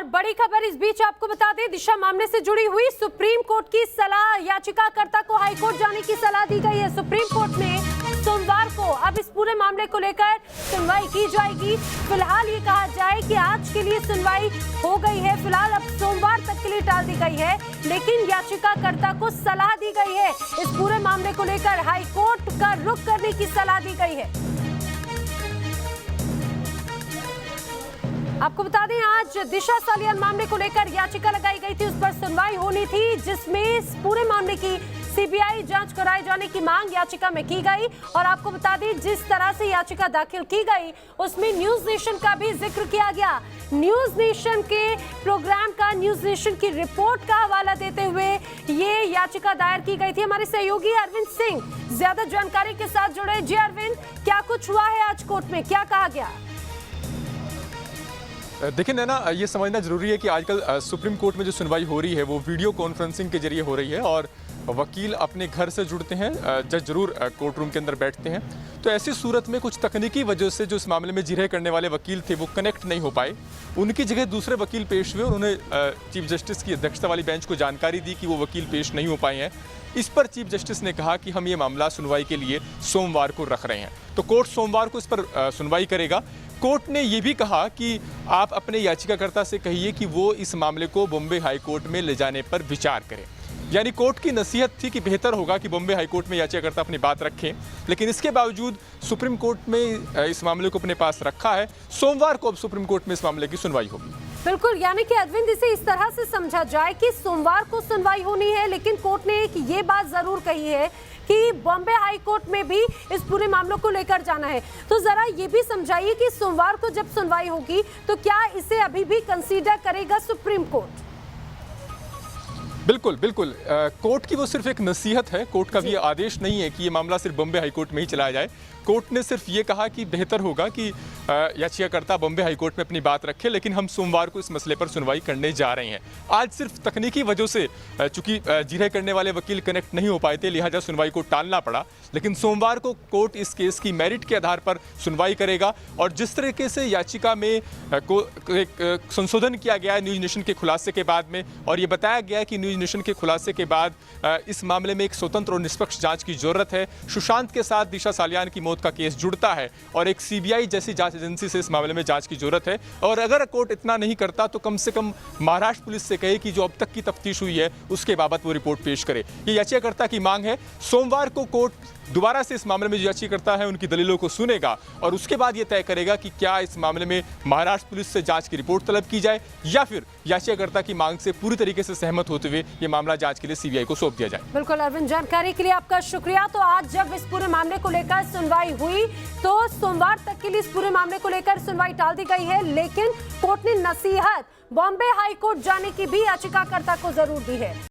और बड़ी खबर इस बीच आपको बता दें, दिशा मामले से जुड़ी हुई सुप्रीम कोर्ट की सलाह, याचिकाकर्ता को हाईकोर्ट जाने की सलाह दी गई है। सुप्रीम कोर्ट में सोमवार को अब इस पूरे मामले को लेकर सुनवाई की जाएगी। फिलहाल ये कहा जाए कि आज के लिए सुनवाई हो गई है, फिलहाल अब सोमवार तक के लिए टाल दी गई है, लेकिन याचिकाकर्ता को सलाह दी गई है। इस पूरे मामले को लेकर हाईकोर्ट का रुख करने की सलाह दी गई है। आपको बता दें, आज दिशा सालियान मामले को लेकर याचिका लगाई गई थी, उस पर सुनवाई होनी थी, जिसमें इस पूरे मामले की सीबीआई जांच कराए जाने की मांग याचिका में की गई। और आपको बता दें, जिस तरह से याचिका दाखिल की गई उसमें न्यूज नेशन का भी जिक्र किया गया। न्यूज नेशन के प्रोग्राम का, न्यूज नेशन की रिपोर्ट का हवाला देते हुए ये याचिका दायर की गई थी। हमारे सहयोगी अरविंद सिंह ज्यादा जानकारी के साथ जुड़े। जी अरविंद, क्या कुछ हुआ है आज कोर्ट में, क्या कहा गया? देखिए नैना, ये समझना जरूरी है कि आजकल सुप्रीम कोर्ट में जो सुनवाई हो रही है वो वीडियो कॉन्फ्रेंसिंग के जरिए हो रही है और वकील अपने घर से जुड़ते हैं, जज जरूर कोर्ट रूम के अंदर बैठते हैं। तो ऐसी सूरत में कुछ तकनीकी वजह से जो इस मामले में जिरह करने वाले वकील थे वो कनेक्ट नहीं हो पाए। उनकी जगह दूसरे वकील पेश हुए और उन्हें चीफ जस्टिस की अध्यक्षता वाली बेंच को जानकारी दी कि वो वकील पेश नहीं हो पाए हैं। इस पर चीफ जस्टिस ने कहा कि हम ये मामला सुनवाई के लिए सोमवार को रख रहे हैं। तो कोर्ट सोमवार को इस पर सुनवाई करेगा। कोर्ट ने यह भी कहा कि आप अपने याचिकाकर्ता से कहिए कि वो इस मामले को बॉम्बे हाई कोर्ट में ले जाने पर विचार करें। यानी कोर्ट की नसीहत थी कि बेहतर होगा कि बॉम्बे हाई कोर्ट में याचिकाकर्ता अपनी बात रखें, लेकिन इसके बावजूद सुप्रीम कोर्ट में इस मामले को अपने पास रखा है। सोमवार को अब सुप्रीम कोर्ट में इस मामले की सुनवाई होगी। बिल्कुल, यानी कि अरविंद, इसे इस तरह से समझा जाए कि सोमवार को सुनवाई होनी है, लेकिन कोर्ट ने एक ये बात जरूर कही है कि बॉम्बे हाई कोर्ट में भी इस पूरे मामलों को लेकर जाना है। तो जरा ये भी समझाइए कि सोमवार को जब सुनवाई होगी तो क्या इसे अभी भी कंसीडर करेगा सुप्रीम कोर्ट? बिल्कुल बिल्कुल, कोर्ट की वो सिर्फ एक नसीहत है, कोर्ट का भी आदेश नहीं है कि ये मामला सिर्फ बॉम्बे हाई कोर्ट में ही चलाया जाए। कोर्ट ने सिर्फ ये कहा कि बेहतर होगा कि याचिकाकर्ता बॉम्बे हाई कोर्ट में अपनी बात रखे, लेकिन हम सोमवार को इस मसले पर सुनवाई करने जा रहे हैं। आज सिर्फ तकनीकी वजह से चूंकि जिरह करने वाले वकील कनेक्ट नहीं हो पाए थे, लिहाजा सुनवाई को टालना पड़ा, लेकिन सोमवार को कोर्ट इस केस की मेरिट के आधार पर सुनवाई करेगा। और जिस तरीके से याचिका में एक संशोधन किया गया है न्यूज नेशन के खुलासे के बाद में, और ये बताया गया है कि न्यूज नेशन के खुलासे के बाद इस मामले में एक स्वतंत्र और निष्पक्ष जांच की जरूरत है। सुशांत के साथ दिशा सालियान की मौत का केस जुड़ता है और एक सीबीआई जैसी जांच एजेंसी से इस मामले में जांच की जरूरत है। और अगर कोर्ट इतना नहीं करता तो कम से कम महाराष्ट्र पुलिस से कहे कि जो अब तक की तफ्तीश हुई है उसके बाबत वो रिपोर्ट पेश करे। ये याचिकाकर्ता की मांग है। सोमवार को कोर्ट दोबारा से इस मामले में जो याचिकाकर्ता है उनकी दलीलों को सुनेगा और उसके बाद ये तय करेगा कि क्या इस मामले में महाराष्ट्र पुलिस से जांच की रिपोर्ट तलब की जाए या फिर याचिकाकर्ता की मांग से पूरी तरीके से सहमत होते हुए ये मामला जांच के लिए सीबीआई को सौंप दिया जाए। बिल्कुल अरविंद, जानकारी के लिए आपका शुक्रिया। तो आज जब इस पूरे मामले को लेकर सुनवाई हुई तो सोमवार तक के लिए इस पूरे मामले को लेकर सुनवाई टाल दी गई है, लेकिन कोर्ट ने नसीहत बॉम्बे हाई कोर्ट जाने की भी याचिकाकर्ता को जरूर दी है।